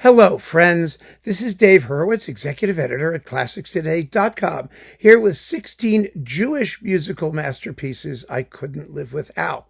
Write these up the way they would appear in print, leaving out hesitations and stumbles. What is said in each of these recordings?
Hello, friends. This is Dave Hurwitz, executive editor at ClassicsToday.com, here with 16 Jewish musical masterpieces I couldn't live without.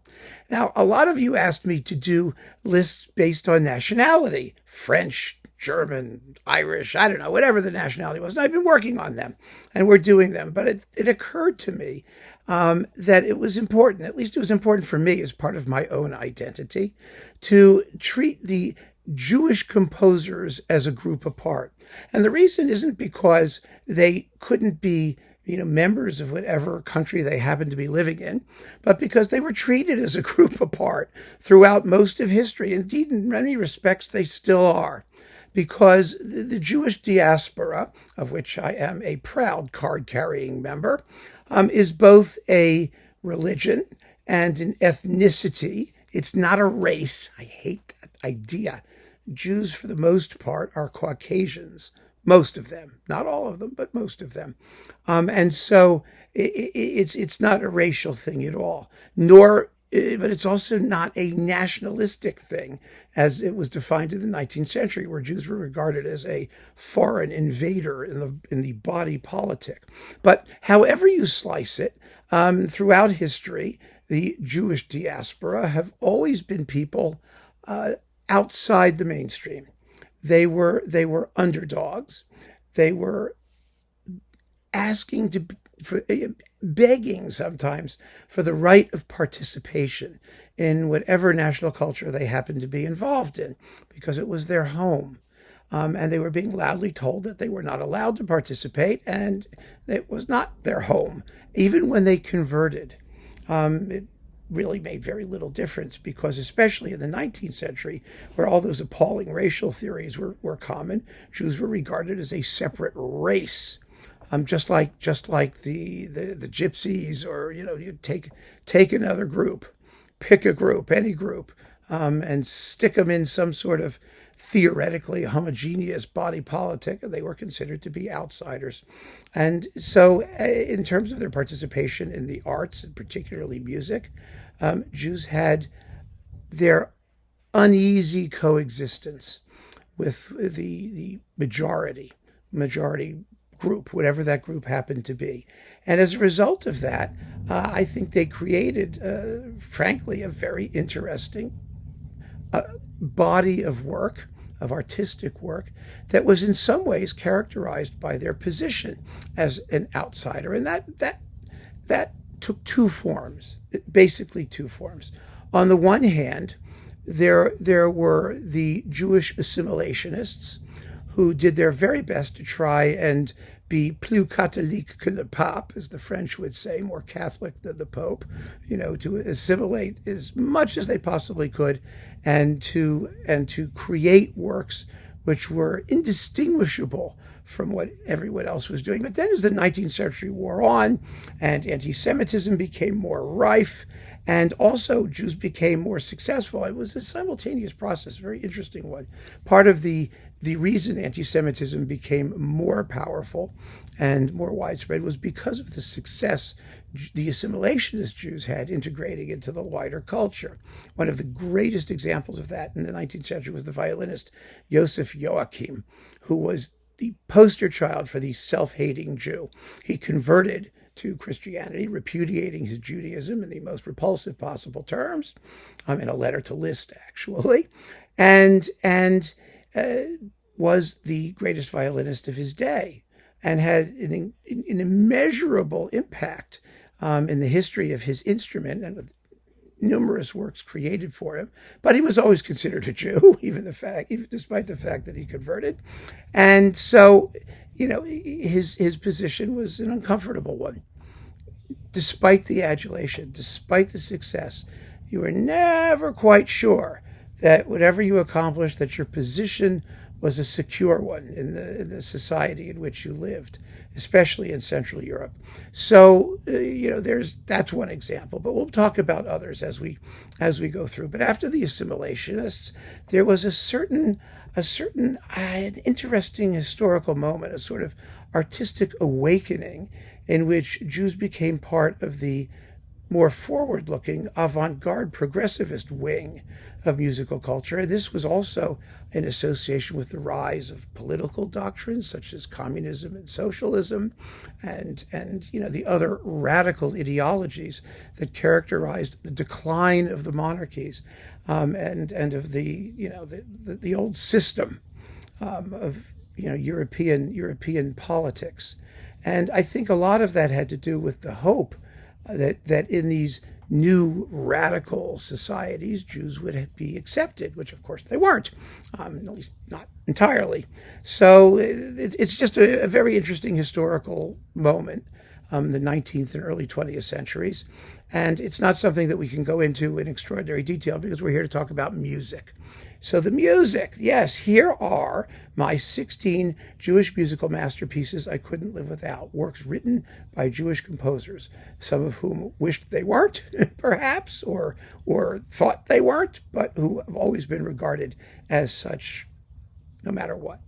Now, a lot of you asked me to do lists based on nationality, French, German, Irish, I don't know, whatever the nationality was. And I've been working on them, and we're doing them. But it occurred to me that it was important, at least it was important for me as part of my own identity, to treat the Jewish composers as a group apart. And the reason isn't because they couldn't be, members of whatever country they happened to be living in, but because they were treated as a group apart throughout most of history. Indeed, in many respects, they still are. Because the Jewish diaspora, of which I am a proud card-carrying member, is both a religion and an ethnicity. It's not a race. I hate that idea. Jews, for the most part, are Caucasians. Most of them, not all of them, but most of them. And so it's not a racial thing at all, but it's also not a nationalistic thing, as it was defined in the 19th century, where Jews were regarded as a foreign invader in the body politic. But however you slice it, throughout history, the Jewish diaspora have always been people outside the mainstream. They were underdogs. They were begging sometimes for the right of participation in whatever national culture they happened to be involved in, because it was their home. And they were being loudly told that they were not allowed to participate, and it was not their home. Even when they converted, it really made very little difference, because especially in the 19th century, where all those appalling racial theories were common, Jews were regarded as a separate race. Just like the gypsies, or you take another group, pick a group, any group, and stick them in some sort of theoretically homogeneous body politic, and they were considered to be outsiders. And so, in terms of their participation in the arts, and particularly music, Jews had their uneasy coexistence with the majority group, whatever that group happened to be. And as a result of that, I think they created, frankly, a very interesting body of work, of artistic work, that was in some ways characterized by their position as an outsider. And that took two forms, basically two forms. On the one hand, there were the Jewish assimilationists, who did their very best to try and be plus catholique que le pape, as the French would say, more Catholic than the Pope, to assimilate as much as they possibly could, and to create works which were indistinguishable from what everyone else was doing. But then as the 19th century wore on, and anti-Semitism became more rife, and also Jews became more successful, it was a simultaneous process, a very interesting one. Part of the reason anti-Semitism became more powerful and more widespread was because of the success the assimilationist Jews had integrating into the wider culture. One of the greatest examples of that in the 19th century was the violinist Joseph Joachim, who was the poster child for the self-hating Jew. He converted to Christianity, repudiating his Judaism in the most repulsive possible terms, in a letter to Liszt, actually, and was the greatest violinist of his day, and had an immeasurable impact in the history of his instrument, and with numerous works created for him. But he was always considered a Jew, even despite the fact that he converted. And so, his position was an uncomfortable one. Despite the adulation, despite the success, you were never quite sure that whatever you accomplished, that your position was a secure one in the society in which you lived, especially in Central Europe. So, that's one example, but we'll talk about others as we go through. But after the assimilationists, there was an interesting historical moment, a sort of artistic awakening in which Jews became part of the more forward-looking, avant-garde, progressivist wing of musical culture. This was also in association with the rise of political doctrines such as communism and socialism, and the other radical ideologies that characterized the decline of the monarchies, and of the old system of European politics. And I think a lot of that had to do with the hope that in these new radical societies, Jews would be accepted, which of course they weren't, at least not entirely. So it's just a very interesting historical moment, the 19th and early 20th centuries. And it's not something that we can go into in extraordinary detail because we're here to talk about music. So the music, yes, here are my 16 Jewish musical masterpieces I couldn't live without. Works written by Jewish composers, some of whom wished they weren't, perhaps, or thought they weren't, but who have always been regarded as such no matter what.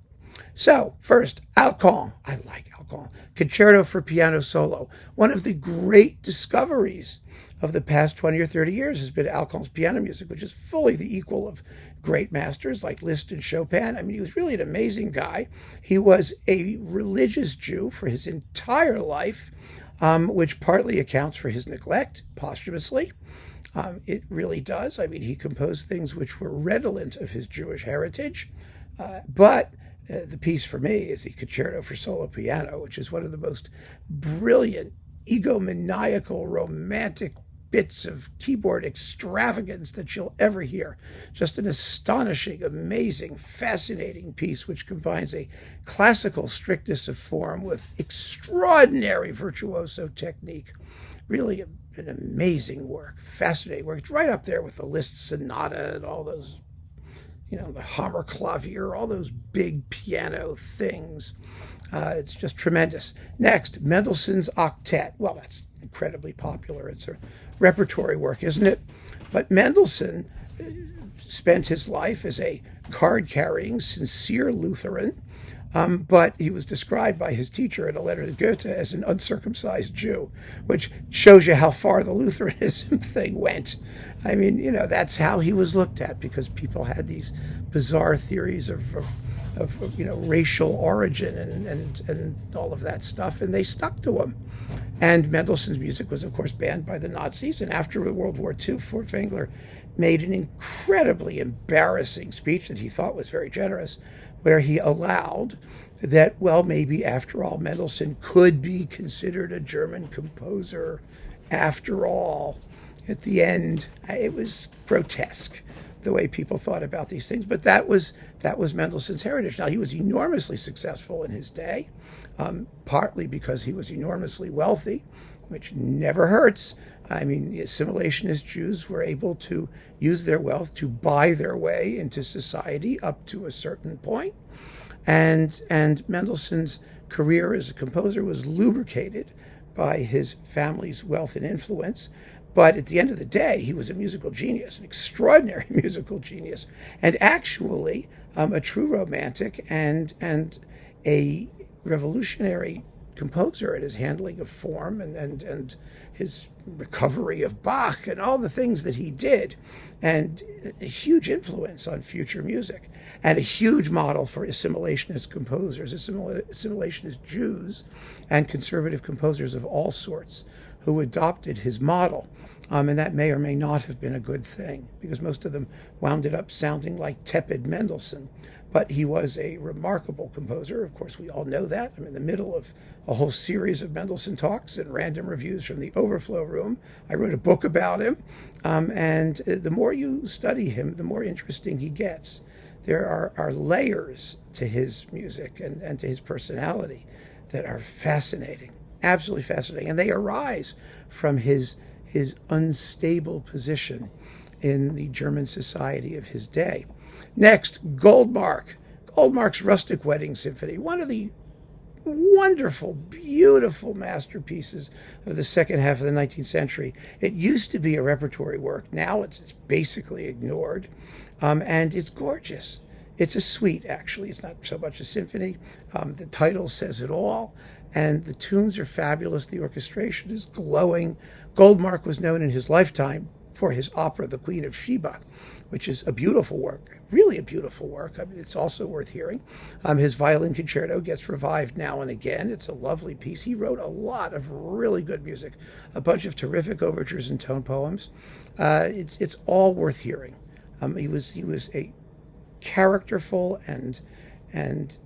So, first, Alkan. I like Alkan. Concerto for Piano Solo. One of the great discoveries of the past 20 or 30 years has been Alkan's piano music, which is fully the equal of great masters like Liszt and Chopin. I mean, he was really an amazing guy. He was a religious Jew for his entire life, which partly accounts for his neglect posthumously. It really does. I mean, he composed things which were redolent of his Jewish heritage, but the piece for me is the Concerto for Solo Piano, which is one of the most brilliant, egomaniacal, romantic bits of keyboard extravagance that you'll ever hear. Just an astonishing, amazing, fascinating piece which combines a classical strictness of form with extraordinary virtuoso technique. Really an amazing work, fascinating work. It's right up there with the Liszt Sonata and all those, the Hammerklavier, all those big piano things. It's just tremendous. Next, Mendelssohn's Octet. Well, that's incredibly popular. It's a repertory work, isn't it? But Mendelssohn spent his life as a card-carrying, sincere Lutheran, but he was described by his teacher in a letter to Goethe as an uncircumcised Jew, which shows you how far the Lutheranism thing went. I mean, that's how he was looked at, because people had these bizarre theories of racial origin and all of that stuff, and they stuck to him. And Mendelssohn's music was, of course, banned by the Nazis. And after World War II, Furtwängler made an incredibly embarrassing speech that he thought was very generous, where he allowed that, well, maybe after all, Mendelssohn could be considered a German composer after all. At the end, it was grotesque, the way people thought about these things. But that was Mendelssohn's heritage. Now, he was enormously successful in his day, partly because he was enormously wealthy, which never hurts. I mean, assimilationist Jews were able to use their wealth to buy their way into society up to a certain point. And Mendelssohn's career as a composer was lubricated by his family's wealth and influence. But at the end of the day, he was a musical genius, an extraordinary musical genius, and actually a true romantic and a revolutionary composer in his handling of form and his recovery of Bach and all the things that he did, and a huge influence on future music, and a huge model for assimilationist composers, assimilationist Jews, and conservative composers of all sorts who adopted his model. And that may or may not have been a good thing, because most of them wound up sounding like tepid Mendelssohn. But he was a remarkable composer. Of course, we all know that. I'm in the middle of a whole series of Mendelssohn talks and random reviews from the Overflow Room. I wrote a book about him. And the more you study him, the more interesting he gets. There are layers to his music and to his personality that are fascinating, absolutely fascinating. And they arise from his unstable position in the German society of his day. Next, Goldmark. Goldmark's Rustic Wedding Symphony, one of the wonderful, beautiful masterpieces of the second half of the 19th century. It used to be a repertory work. Now it's basically ignored. And it's gorgeous. It's a suite, actually. It's not so much a symphony. The title says it all, and the tunes are fabulous. The orchestration is glowing. Goldmark was known in his lifetime for his opera, The Queen of Sheba, which is a beautiful work, really a beautiful work. I mean, it's also worth hearing. His violin concerto gets revived now and again. It's a lovely piece. He wrote a lot of really good music, a bunch of terrific overtures and tone poems. It's all worth hearing. He was a characterful and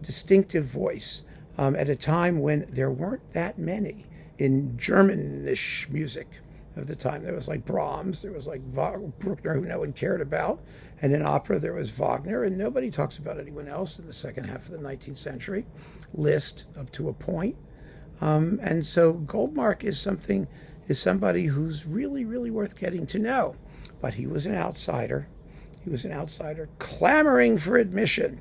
distinctive voice at a time when there weren't that many in Germanish music of the time. There was like Brahms, there was like Bruckner, who no one cared about, and in opera there was Wagner, and nobody talks about anyone else in the second half of the 19th century. Liszt up to a point. And so Goldmark is somebody who's really, really worth getting to know. But he was an outsider. He was an outsider clamoring for admission.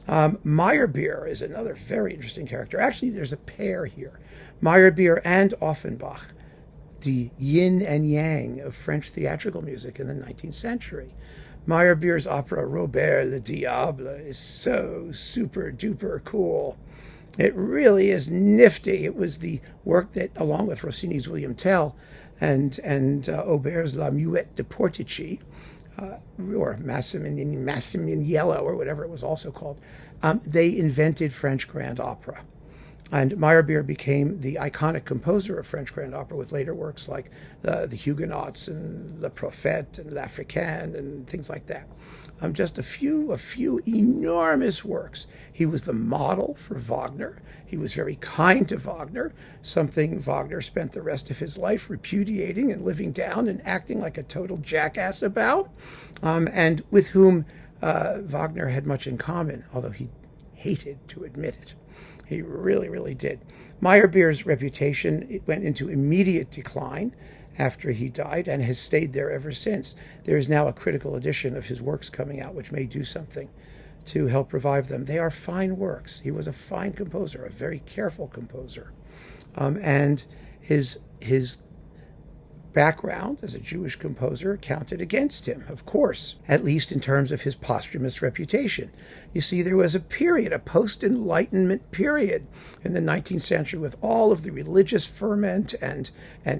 Meyerbeer is another very interesting character. Actually, there's a pair here. Meyerbeer and Offenbach, the yin and yang of French theatrical music in the 19th century. Meyerbeer's opera Robert le Diable is so super duper cool. It really is nifty. It was the work that, along with Rossini's William Tell and Auber's La Muette de Portici, or Massimilian Yellow, or whatever it was also called, they invented French grand opera. And Meyerbeer became the iconic composer of French grand opera, with later works like the Huguenots and Le Prophète and L'Africaine and things like that. Just a few enormous works. He was the model for Wagner. He was very kind to Wagner, something Wagner spent the rest of his life repudiating and living down and acting like a total jackass about, and with whom Wagner had much in common, although he hated to admit it. He really, really did. Meyerbeer's reputation went into immediate decline after he died and has stayed there ever since. There is now a critical edition of his works coming out, which may do something to help revive them. They are fine works. He was a fine composer, a very careful composer. And his background as a Jewish composer counted against him, of course, at least in terms of his posthumous reputation. You see, there was a period, a post-Enlightenment period in the 19th century, with all of the religious ferment and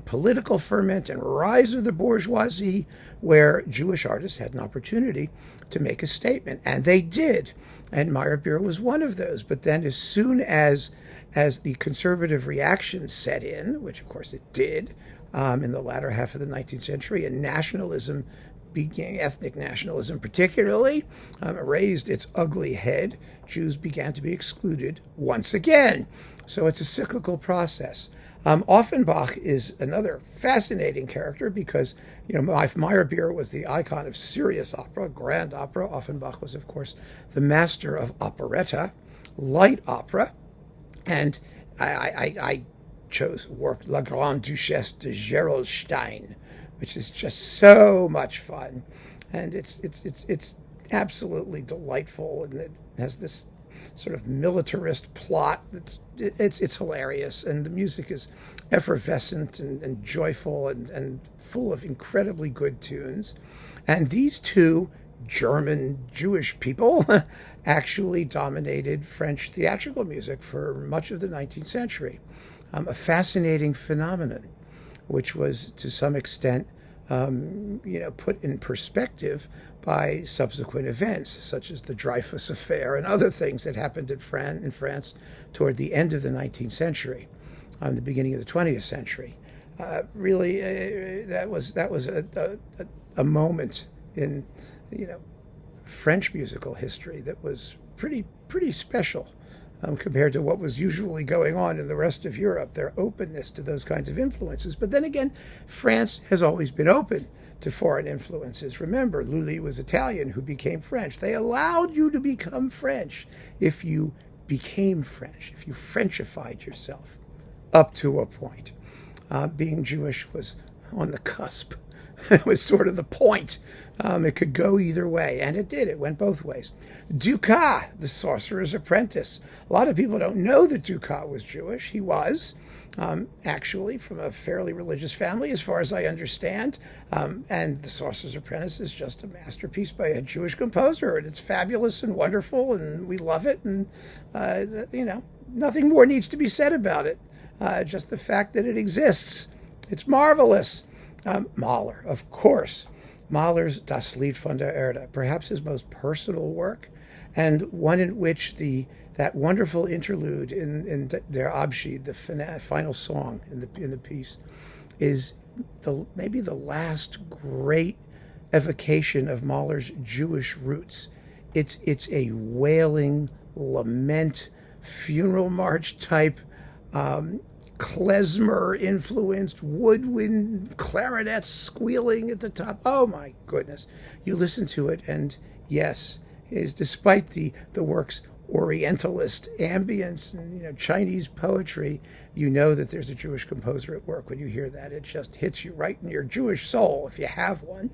political ferment and rise of the bourgeoisie, where Jewish artists had an opportunity to make a statement. And they did. And Meyerbeer was one of those. But then as soon as the conservative reaction set in, which of course it did, in the latter half of the 19th century, and nationalism began, ethnic nationalism particularly, raised its ugly head. Jews began to be excluded once again. So it's a cyclical process. Offenbach is another fascinating character because, Meyerbeer was the icon of serious opera, grand opera. Offenbach was, of course, the master of operetta, light opera, and I chose work La Grande-Duchesse de Gérolstein, which is just so much fun, and it's absolutely delightful, and it has this sort of militarist plot it's hilarious, and the music is effervescent and joyful and full of incredibly good tunes. And these two German Jewish people actually dominated French theatrical music for much of the 19th century. A fascinating phenomenon, which was to some extent, put in perspective by subsequent events, such as the Dreyfus Affair and other things that happened in France toward the end of the 19th century, the beginning of the 20th century. That was a moment in French musical history that was pretty special. Compared to what was usually going on in the rest of Europe, their openness to those kinds of influences. But then again, France has always been open to foreign influences. Remember, Lully was Italian who became French. They allowed you to become French if you became French, if you Frenchified yourself, up to a point. Being Jewish was on the cusp It was sort of the point. It could go either way, and it did. It went both ways. Dukas, the Sorcerer's Apprentice. A lot of people don't know that Dukas was Jewish. He was, actually, from a fairly religious family, as far as I understand. And the Sorcerer's Apprentice is just a masterpiece by a Jewish composer, and it's fabulous and wonderful, and we love it. And, nothing more needs to be said about it. Just the fact that it exists. It's marvelous. Mahler, of course. Mahler's Das Lied von der Erde, perhaps his most personal work, and one in which that wonderful interlude in Der Abschied, the final song in the piece, is maybe the last great evocation of Mahler's Jewish roots. It's a wailing lament, funeral march type, klezmer-influenced woodwind clarinets squealing at the top. Oh my goodness! You listen to it, and yes, despite the work's Orientalist ambience and Chinese poetry, you know that there's a Jewish composer at work when you hear that. It just hits you right in your Jewish soul if you have one,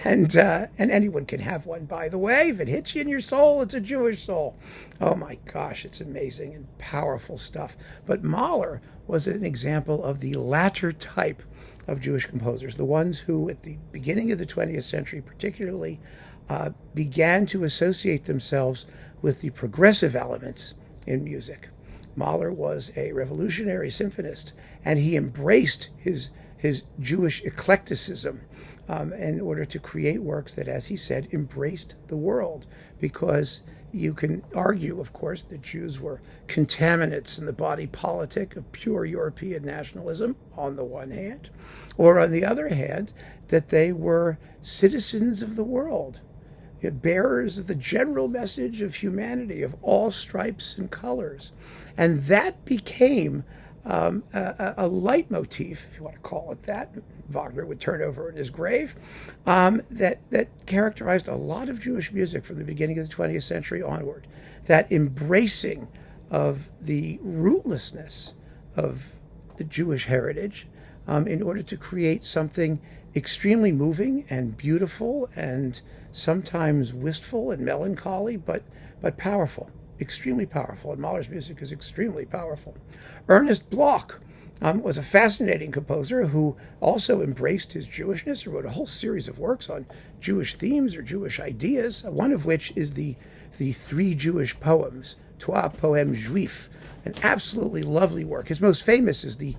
and anyone can have one, by the way. If it hits you in your soul, it's a Jewish soul. Oh my gosh, it's amazing and powerful stuff. But Mahler was an example of the latter type of Jewish composers, the ones who, at the beginning of the 20th century particularly, began to associate themselves with the progressive elements in music. Mahler was a revolutionary symphonist, and he embraced his Jewish eclecticism in order to create works that, as he said, embraced the world. Because you can argue, of course, that Jews were contaminants in the body politic of pure European nationalism, on the one hand, or on the other hand, that they were citizens of the world, bearers of the general message of humanity, of all stripes and colors. And that became a leitmotif, if you want to call it that. Wagner would turn over in his grave, that characterized a lot of Jewish music from the beginning of the 20th century onward. That embracing of the rootlessness of the Jewish heritage in order to create something extremely moving and beautiful and sometimes wistful and melancholy, but powerful, extremely powerful. And Mahler's music is extremely powerful. Ernest Bloch was a fascinating composer who also embraced his Jewishness and wrote a whole series of works on Jewish themes or Jewish ideas, one of which is the three Jewish poems, Trois, Poèmes Juifs, an absolutely lovely work. His most famous is the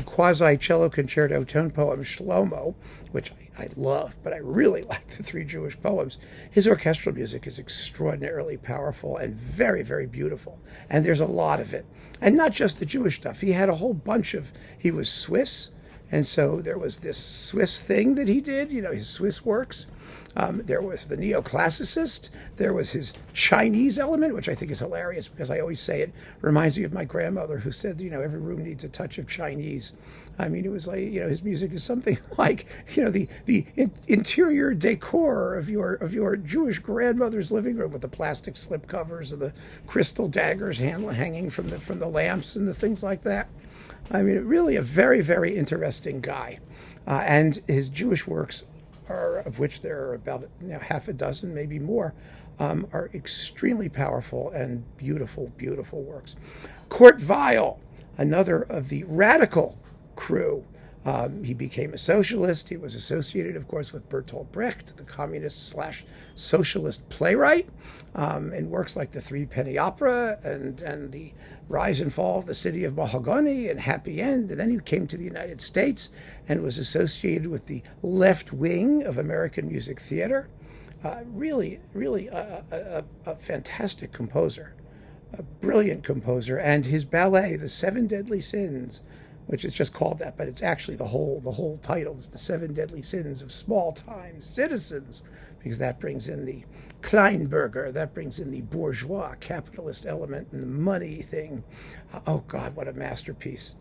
quasi-cello concerto tone poem Shlomo, which I love, but I really like the three Jewish poems. His orchestral music is extraordinarily powerful and very, very beautiful. And there's a lot of it. And not just the Jewish stuff. He had a whole bunch he was Swiss, and so there was this Swiss thing that he did, his Swiss works. There was the neoclassicist. There was his Chinese element, which I think is hilarious because I always say it reminds me of my grandmother who said, every room needs a touch of Chinese. I mean, it was like, his music is something like, the interior decor of your Jewish grandmother's living room with the plastic slip covers and the crystal daggers hanging from the lamps and the things like that. I mean, really a very, very interesting guy. And his Jewish works, of which there are about half a dozen, maybe more, are extremely powerful and beautiful, beautiful works. Kurt Weill, another of the radical crew. He became a socialist. He was associated, of course, with Bertolt Brecht, the communist/socialist playwright, in works like The Threepenny Opera and The Rise and Fall of the City of Mahogany and Happy End. And then he came to the United States and was associated with the left wing of American music theater. Really a fantastic composer, a brilliant composer. And his ballet, The Seven Deadly Sins, which is just called that, but it's actually the whole title is The Seven Deadly Sins of Small-Time Citizens, because that brings in the Kleinbürger, that brings in the bourgeois capitalist element and the money thing. Oh God, what a masterpiece.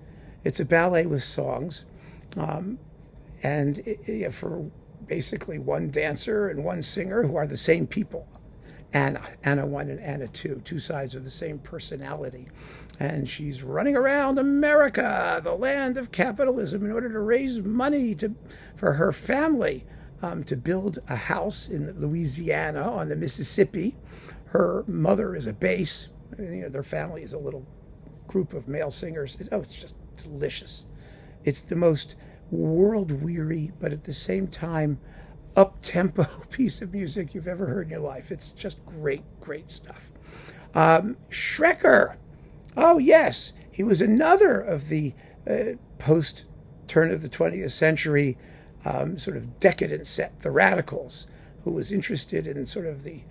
It's a ballet with songs, for basically one dancer and one singer who are the same people. Anna 1 and Anna 2, two sides of the same personality. And she's running around America, the land of capitalism, in order to raise money for her family to build a house in Louisiana on the Mississippi. Her mother is a bass. Their family is a little group of male singers. It's just delicious. It's the most world-weary, but at the same time, up-tempo piece of music you've ever heard in your life. It's just great, great stuff. Schreker. Oh, yes. He was another of the post-turn of the 20th century sort of decadent set, the radicals, who was interested in sort of the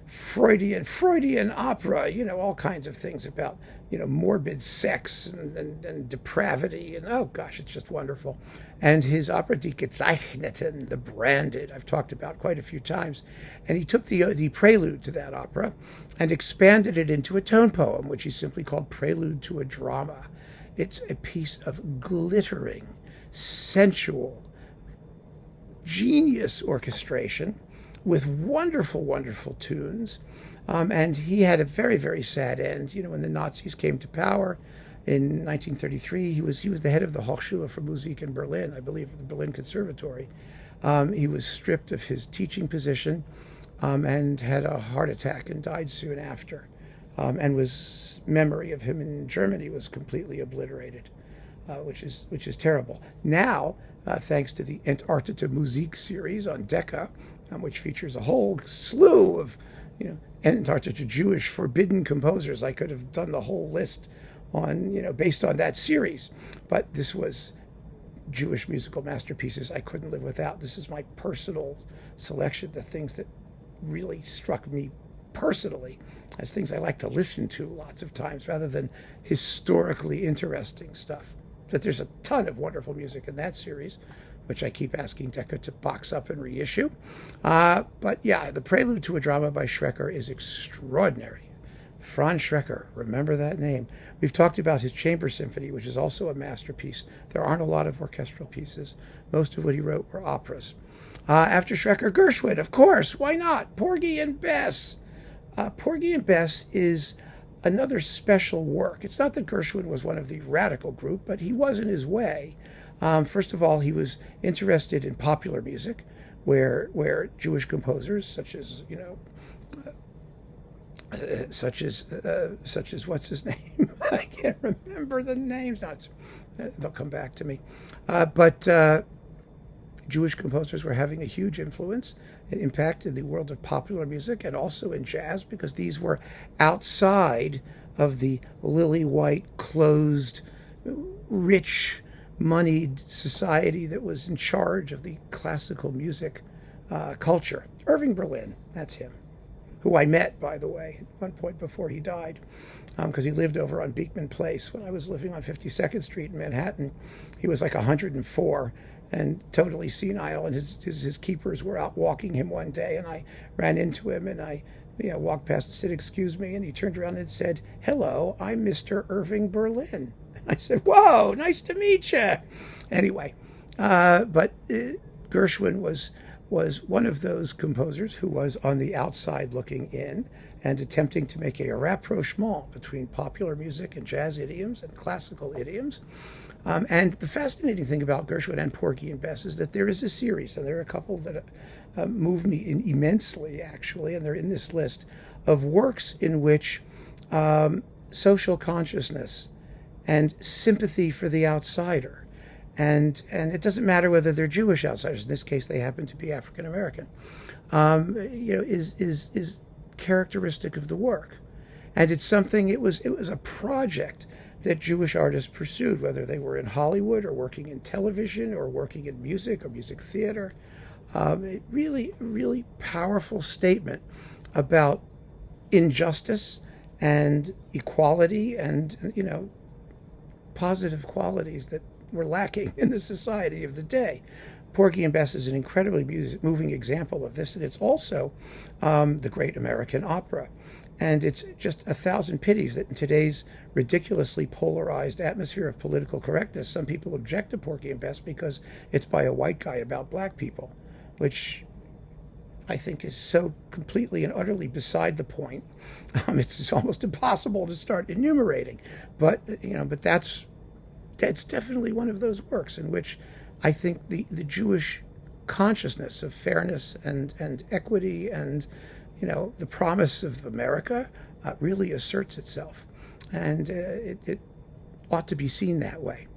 Freudian opera, all kinds of things about, morbid sex and depravity. And oh gosh, it's just wonderful. And his opera Die Gezeichneten, the Branded, I've talked about quite a few times. And he took the prelude to that opera and expanded it into a tone poem, which he simply called Prelude to a Drama. It's a piece of glittering, sensual, genius orchestration with wonderful, wonderful tunes. And he had a very, very sad end. When the Nazis came to power in 1933, he was the head of the Hochschule für Musik in Berlin, I believe, the Berlin Conservatory. He was stripped of his teaching position and had a heart attack and died soon after. And memory of him in Germany was completely obliterated, which is terrible. Now, thanks to the Entartete Musik series on Decca, which features a whole slew of, Entartete Jewish forbidden composers. I could have done the whole list on, based on that series. But this was Jewish musical masterpieces I couldn't live without. This is my personal selection, the things that really struck me personally as things I like to listen to lots of times rather than historically interesting stuff. But there's a ton of wonderful music in that series, which I keep asking Decca to box up and reissue. But yeah, the Prelude to a Drama by Schreker is extraordinary. Franz Schreker, remember that name. We've talked about his Chamber Symphony, which is also a masterpiece. There aren't a lot of orchestral pieces. Most of what he wrote were operas. After Schreker, Gershwin, of course, why not? Porgy and Bess. Porgy and Bess is another special work. It's not that Gershwin was one of the radical group, but he was in his way. First of all, he was interested in popular music, where Jewish composers, such as what's his name? I can't remember the names. They'll come back to me. But Jewish composers were having a huge influence and impact in the world of popular music and also in jazz, because these were outside of the lily-white, closed, rich, moneyed society that was in charge of the classical music culture. Irving Berlin, that's him, who I met, by the way, at one point before he died, because he lived over on Beekman Place when I was living on 52nd Street in Manhattan. He was like 104 and totally senile, and his keepers were out walking him one day, and I ran into him, and I walked past and said, "Excuse me," and he turned around and said, "Hello, I'm Mr. Irving Berlin." I said, "Whoa, nice to meet you." Anyway, but Gershwin was one of those composers who was on the outside looking in and attempting to make a rapprochement between popular music and jazz idioms and classical idioms. And the fascinating thing about Gershwin and Porgy and Bess is that there is a series, and there are a couple that move me immensely, actually, and they're in this list, of works in which social consciousness and sympathy for the outsider, and it doesn't matter whether they're Jewish outsiders. In this case, they happen to be African American. Is characteristic of the work, and it's something. It was a project that Jewish artists pursued, whether they were in Hollywood or working in television or working in music or music theater. Really, really powerful statement about injustice and equality and positive qualities that were lacking in the society of the day. Porgy and Bess is an incredibly moving example of this, and it's also the great American opera. And it's just a thousand pities that in today's ridiculously polarized atmosphere of political correctness, some people object to Porgy and Bess because it's by a white guy about black people, which I think is so completely and utterly beside the point. It's almost impossible to start enumerating, but but that's definitely one of those works in which I think the Jewish consciousness of fairness and equity and the promise of America really asserts itself, and it ought to be seen that way.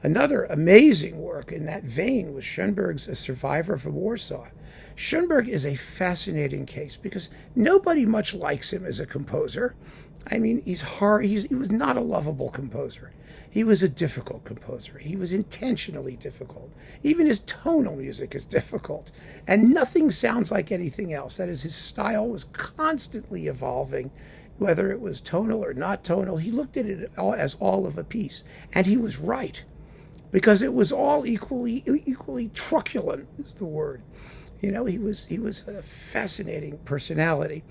Another amazing work in that vein was Schoenberg's A Survivor from Warsaw. Schoenberg is a fascinating case because nobody much likes him as a composer. I mean, he's hard. He was not a lovable composer. He was a difficult composer. He was intentionally difficult. Even his tonal music is difficult. And nothing sounds like anything else. That is, his style was constantly evolving, whether it was tonal or not tonal. He looked at it as all of a piece. And he was right, because it was all equally truculent is the word. He was a fascinating personality.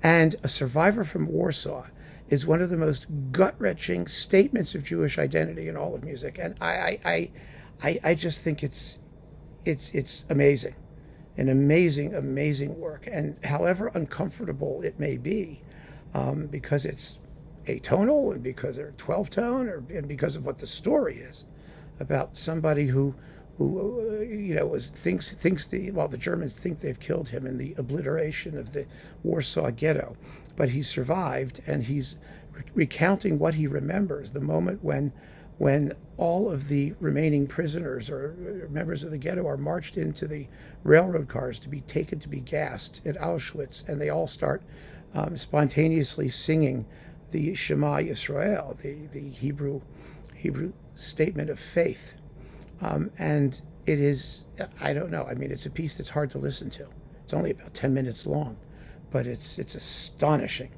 And A Survivor from Warsaw is one of the most gut-wrenching statements of Jewish identity in all of music. And I just think it's amazing. An amazing work. And however uncomfortable it may be, because it's atonal and because they're 12-tone and because of what the story is about somebody who thinks the Germans think they've killed him in the obliteration of the Warsaw Ghetto, but he survived, and he's recounting what he remembers, the moment when all of the remaining prisoners or members of the ghetto are marched into the railroad cars to be taken to be gassed at Auschwitz, and they all start spontaneously singing the Shema Yisrael, the Hebrew statement of faith. And it is, I don't know, I mean, it's a piece that's hard to listen to. It's only about 10 minutes long, but it's astonishing,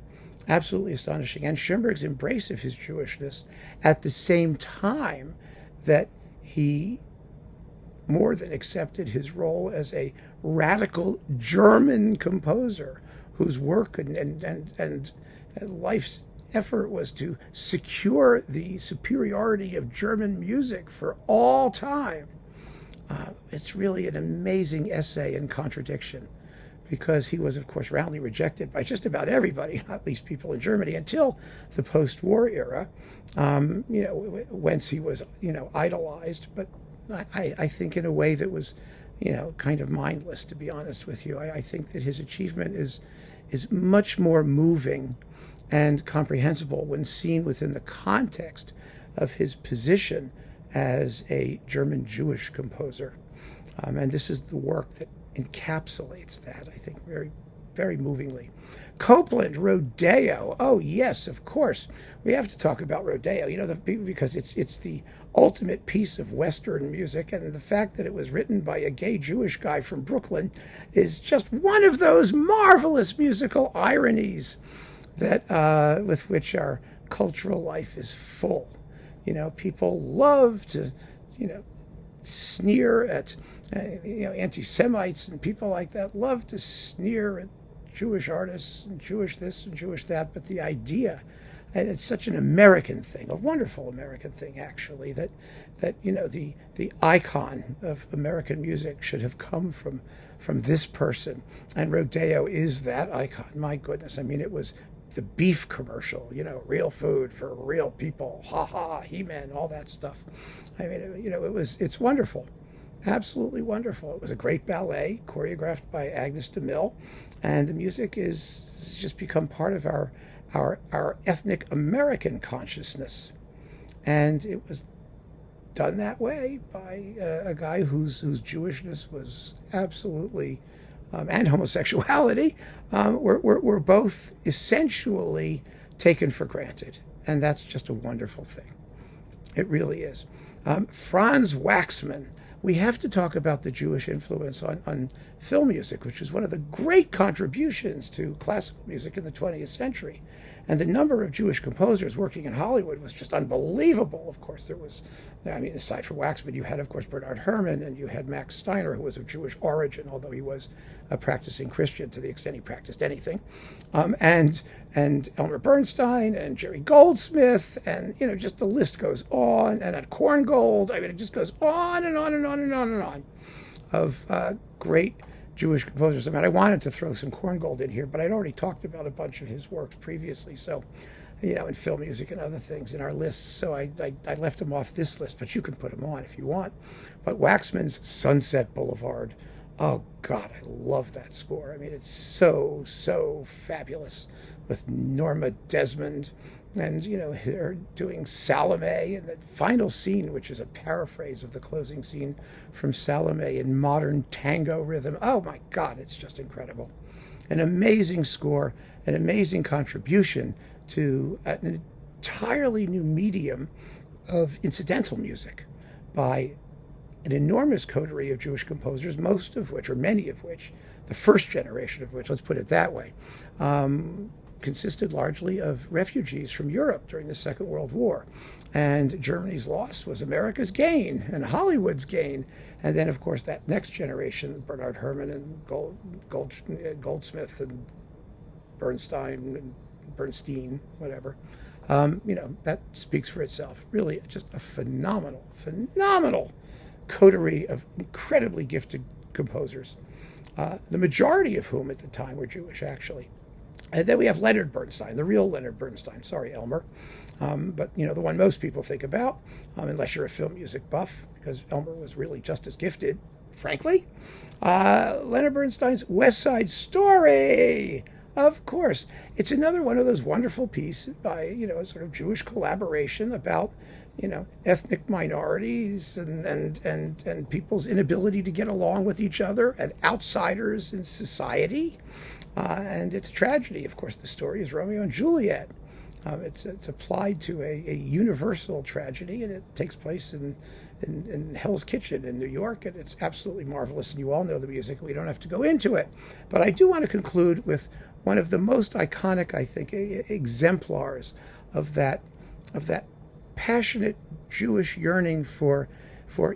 absolutely astonishing. And Schoenberg's embrace of his Jewishness at the same time that he more than accepted his role as a radical German composer whose work and life's effort was to secure the superiority of German music for all time. It's really an amazing essay in contradiction, because he was, of course, roundly rejected by just about everybody, at least people in Germany, until the post-war era, whence he was, idolized. But I think in a way that was, kind of mindless, to be honest with you. I think that his achievement is much more moving and comprehensible when seen within the context of his position as a German Jewish composer. And this is the work that encapsulates that, I think, very, very movingly. Copland, Rodeo. Oh, yes, of course. We have to talk about Rodeo, because it's the ultimate piece of Western music, and the fact that it was written by a gay Jewish guy from Brooklyn is just one of those marvelous musical ironies that with which our cultural life is full. People love to, sneer at, anti-Semites and people like that love to sneer at Jewish artists and Jewish this and Jewish that. But the idea, and it's such an American thing, a wonderful American thing, actually, that the icon of American music should have come from this person. And Rodeo is that icon. My goodness. I mean, it was the beef commercial, real food for real people, ha ha, He-Man, all that stuff. I mean, it's wonderful, absolutely wonderful. It was a great ballet choreographed by Agnes de Mille, and the music has just become part of our ethnic American consciousness. And it was done that way by a guy whose Jewishness was absolutely and homosexuality were both essentially taken for granted. And that's just a wonderful thing. It really is. Franz Waxman. We have to talk about the Jewish influence on film music, which was one of the great contributions to classical music in the 20th century. And the number of Jewish composers working in Hollywood was just unbelievable. Of course, aside from Waxman, you had, of course, Bernard Herrmann, and you had Max Steiner, who was of Jewish origin, although he was a practicing Christian to the extent he practiced anything. And Elmer Bernstein and Jerry Goldsmith, and, just the list goes on. And at Korngold, it just goes on and on and on and on and on of great Jewish composers. I mean, I wanted to throw some Korngold in here, but I'd already talked about a bunch of his works previously. So, in film music and other things in our lists. So I left him off this list, but you can put him on if you want. But Waxman's Sunset Boulevard. Oh, God, I love that score. I mean, it's so, so fabulous with Norma Desmond and, her doing Salome and that final scene, which is a paraphrase of the closing scene from Salome in modern tango rhythm. Oh, my God, it's just incredible. An amazing score, an amazing contribution to an entirely new medium of incidental music by an enormous coterie of Jewish composers, most of which, or many of which, the first generation of which, let's put it that way, consisted largely of refugees from Europe during the Second World War. And Germany's loss was America's gain and Hollywood's gain. And then, of course, that next generation, Bernard Herrmann and Goldsmith and Bernstein, whatever, that speaks for itself. Really, just a phenomenal coterie of incredibly gifted composers, the majority of whom at the time were Jewish, actually. And then we have Leonard Bernstein, the real Leonard Bernstein. Sorry, Elmer. But, the one most people think about, unless you're a film music buff, because Elmer was really just as gifted, frankly. Leonard Bernstein's West Side Story. Of course. It's another one of those wonderful pieces by, a sort of Jewish collaboration about, ethnic minorities and people's inability to get along with each other and outsiders in society. And it's a tragedy. Of course, the story is Romeo and Juliet. It's applied to a universal tragedy, and it takes place in Hell's Kitchen in New York, and it's absolutely marvelous. And you all know the music. We don't have to go into it. But I do want to conclude with one of the most iconic, I think, exemplars of that passionate Jewish yearning for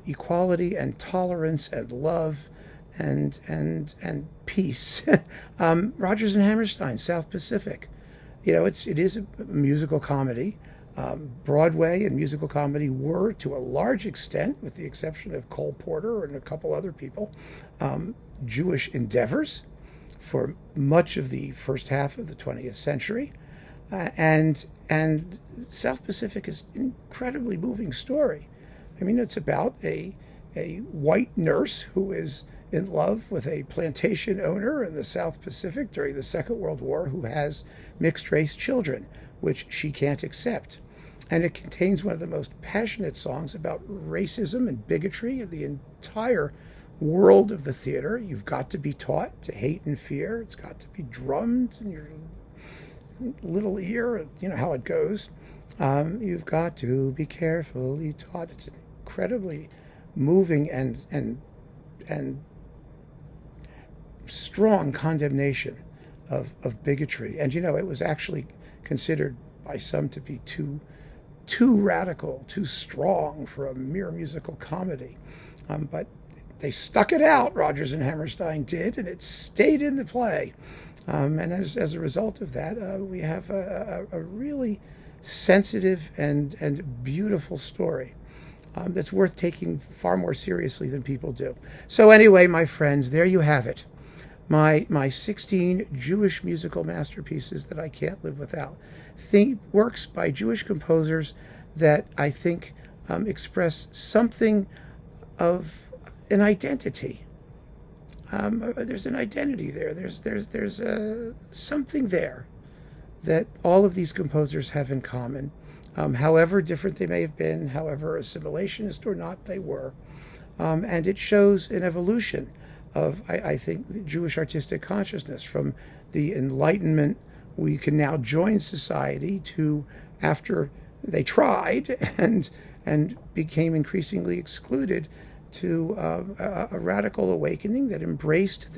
equality and tolerance and love and peace. Rodgers and Hammerstein, South Pacific. It is a musical comedy. Broadway and musical comedy were, to a large extent, with the exception of Cole Porter and a couple other people, Jewish endeavors for much of the first half of the 20th century. And South Pacific is an incredibly moving story. I mean, it's about a white nurse who is in love with a plantation owner in the South Pacific during the Second World War who has mixed-race children, which she can't accept. And it contains one of the most passionate songs about racism and bigotry in the entire world of the theater. You've got to be taught to hate and fear. It's got to be drummed in your little ear. You know how it goes. You've got to be carefully taught. It's an incredibly moving and strong condemnation of bigotry. And it was actually considered by some to be too radical, too strong for a mere musical comedy. But they stuck it out, Rodgers and Hammerstein did, and it stayed in the play. And as a result of that, we have a really sensitive and beautiful story that's worth taking far more seriously than people do. So anyway, my friends, there you have it. My 16 Jewish musical masterpieces that I can't live without. Works by Jewish composers that I think express something of an identity. There's an identity there. There's something there that all of these composers have in common. However different they may have been, however assimilationist or not they were. And it shows an evolution of, I think, the Jewish artistic consciousness from the Enlightenment. We can now join society to, after they tried and became increasingly excluded, to a radical awakening that embraced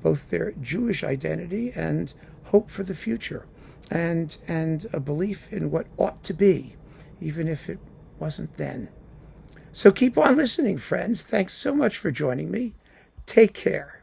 both their Jewish identity and hope for the future, and a belief in what ought to be, even if it wasn't then. So keep on listening, friends. Thanks so much for joining me. Take care.